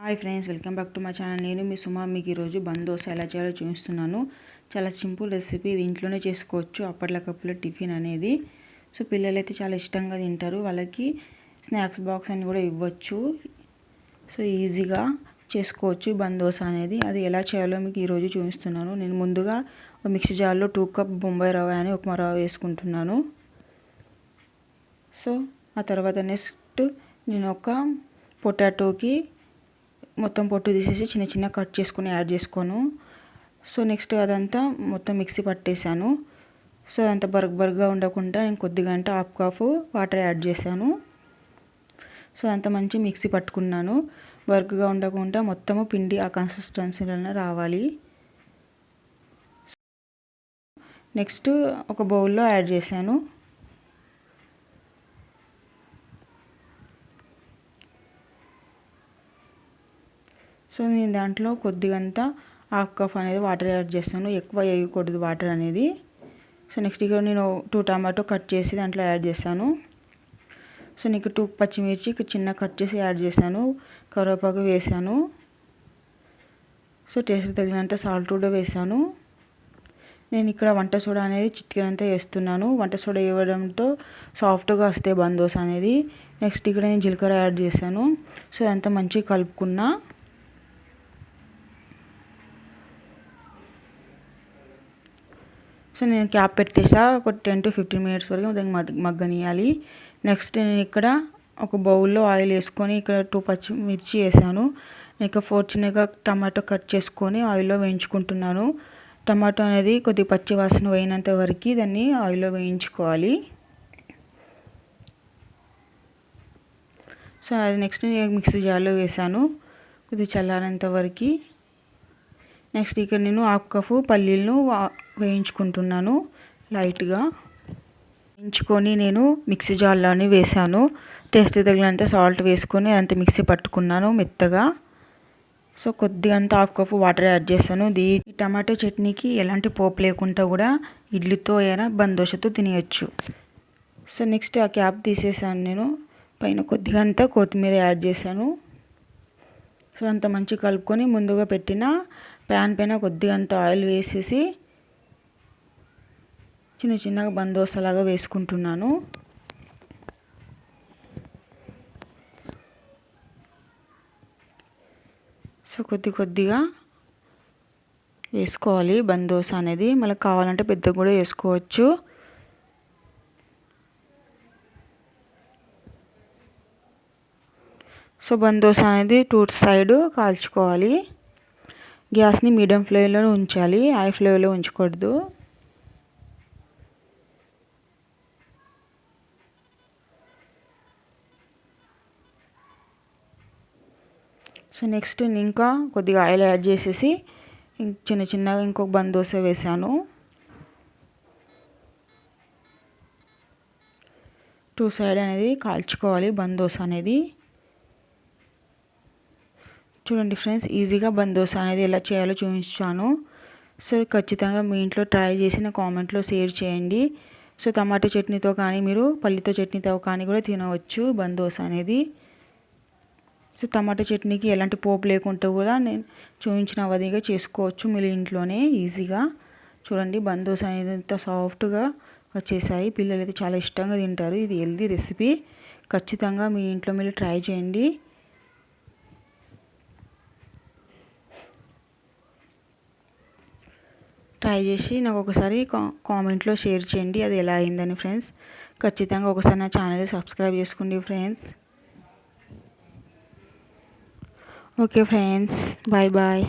Hi friends, welcome back to my channel. నేను మీ సుమ. మీకు ఈరోజు బంద్ దోశ ఎలా చేయాలో చూపిస్తున్నాను. చాలా సింపుల్ రెసిపీ, ఇది ఇంట్లోనే చేసుకోవచ్చు. అప్పటికప్పుడు టిఫిన్ అనేది. సో పిల్లలు అయితే చాలా ఇష్టంగా తింటారు. వాళ్ళకి స్నాక్స్ బాక్స్ అని కూడా ఇవ్వచ్చు. సో ఈజీగా చేసుకోవచ్చు బంద్ దోశ అనేది. అది ఎలా చేయాలో మీకు ఈరోజు చూపిస్తున్నాను. నేను ముందుగా మిక్సీ జార్లో 2 కప్ బొంబాయి రవ్వ అని ఉప్మా రవ్వ వేసుకుంటున్నాను. సో ఆ తర్వాత నెక్స్ట్ నేను ఒక పొటాటోకి మొత్తం పొట్టు తీసేసి చిన్న చిన్న కట్ చేసుకుని యాడ్ చేసుకోను. సో నెక్స్ట్ అదంతా మొత్తం మిక్సీ పట్టేశాను. సో అదంతా బరగ్గా ఉండకుండా నేను కొద్దిగా అంటే హాఫ్ కప్ వాటర్ యాడ్ చేశాను. సో అంత మంచి మిక్సీ పట్టుకున్నాను. బరగ్గా ఉండకుండా మొత్తము పిండి ఆ కన్సిస్టెన్సీలోనే రావాలి. నెక్స్ట్ ఒక బౌల్లో యాడ్ చేశాను. సో నేను దాంట్లో కొద్దిగంత హాఫ్ కప్ అనేది వాటర్ యాడ్ చేస్తాను. ఎక్కువ వేయకూడదు వాటర్ అనేది. సో నెక్స్ట్ ఇక్కడ నేను 2 టమాటో కట్ చేసి దాంట్లో యాడ్ చేశాను. సో నీకు 2 పచ్చిమిర్చి చిన్న కట్ చేసి యాడ్ చేశాను. కరివేపాకు వేసాను. సో టేస్ట్ తగినంత సాల్ట్ కూడా వేసాను. నేను ఇక్కడ వంట సోడా అనేది చిటికెడంతా వేస్తున్నాను. వంట సోడా వేయడంతో సాఫ్ట్గా వస్తాయి బంద్ దోశ అనేది. నెక్స్ట్ ఇక్కడ నేను జీలకర్ర యాడ్ చేశాను. సో అదంతా మంచిగా కలుపుకున్నా. సో నేను క్యాప్ పెట్టేసా. ఒక 10 to 15 minutes వరకు దాన్ని మగ్గనియాలి. నెక్స్ట్ నేను ఇక్కడ ఒక బౌల్లో ఆయిల్ వేసుకొని ఇక్కడ 2 పచ్చిమిర్చి వేసాను. ఇంకా 4 చిన్నగా టమాటో కట్ చేసుకొని ఆయిల్లో వేయించుకుంటున్నాను. టమాటో అనేది కొద్దిగా పచ్చి వాసన పోయినంత వరకు దాన్ని ఆయిల్లో వేయించుకోవాలి. సో అది నెక్స్ట్ నేను మిక్సీ జార్లో వేసాను కొద్దిగా చల్లారేంత వరకు. నెక్స్ట్ ఇక్కడ నేను హాఫ్ కప్ పల్లీలను వేయించుకుంటున్నాను. లైట్గా వేయించుకొని నేను మిక్సీ జార్లోనే వేసాను. టేస్ట్ తగినంత సాల్ట్ వేసుకొని అంత మిక్సీ పట్టుకున్నాను మెత్తగా. సో కొద్దిగంత హాఫ్ కప్ వాటర్ యాడ్ చేశాను. ఈ టమాటో చట్నీకి ఎలాంటి పోపు లేకుండా కూడా ఇడ్లీతో అయినా బంద్ దోశతో తినేయచ్చు. సో నెక్స్ట్ ఆ క్యాప్ తీసేసాను. నేను పైన కొద్దిగంత కొత్తిమీర యాడ్ చేశాను. సో అంత మంచిగా కలుపుకొని ముందుగా పెట్టిన ప్యాన్ పైన కొద్దిగంత ఆయిల్ వేసేసి చిన్న చిన్నగా బంద్ దోశలాగా వేసుకుంటున్నాను. సో కొద్దిగా వేసుకోవాలి బంద్ దోశ అనేది. మళ్ళీ కావాలంటే పెద్దగా కూడా వేసుకోవచ్చు. సో బంద్ దోశ అనేది 2 సైడ్ కాల్చుకోవాలి. గ్యాస్ని మీడియం ఫ్లేమ్లో ఉంచాలి, హై ఫ్లేమ్లో ఉంచకూడదు. సో నెక్స్ట్ ఇంకా కొద్దిగా ఆయిల్ యాడ్ చేసేసి చిన్న చిన్నగా ఇంకొక బంద్ దోశ వేసాను. 2 సైడ్ అనేది కాల్చుకోవాలి బంద్ దోశ అనేది. చూడండి ఫ్రెండ్స్, ఈజీగా బంద్ దోశ అనేది ఎలా చేయాలో చూపించాను. సో ఖచ్చితంగా మీ ఇంట్లో ట్రై చేసి నా కామెంట్లో షేర్ చేయండి. సో టమాటో చట్నీతో కానీ మీరు పల్లితో చట్నీతో కానీ కూడా తినవచ్చు బంద్ దోశ అనేది. సో టమాటో చట్నీకి ఎలాంటి పోపు లేకుండా కూడా నేను చూపించిన విధంగా చేసుకోవచ్చు మీరు ఇంట్లోనే ఈజీగా. చూడండి బంద్ దోశ అనేది ఎంత సాఫ్ట్గా వచ్చేసాయి. పిల్లలు అయితే చాలా ఇష్టంగా తింటారు. ఇది హెల్దీ రెసిపీ. ఖచ్చితంగా మీ ఇంట్లో మీరు ట్రై చేయండి. ట్రై చేసి నాకు ఒకసారి కామెంట్లో షేర్ చేయండి అది ఎలా అయిందని ఫ్రెండ్స్. ఖచ్చితంగా ఒకసారి నా ఛానల్ని సబ్స్క్రైబ్ చేసుకోండి friends. Okay friends, bye bye.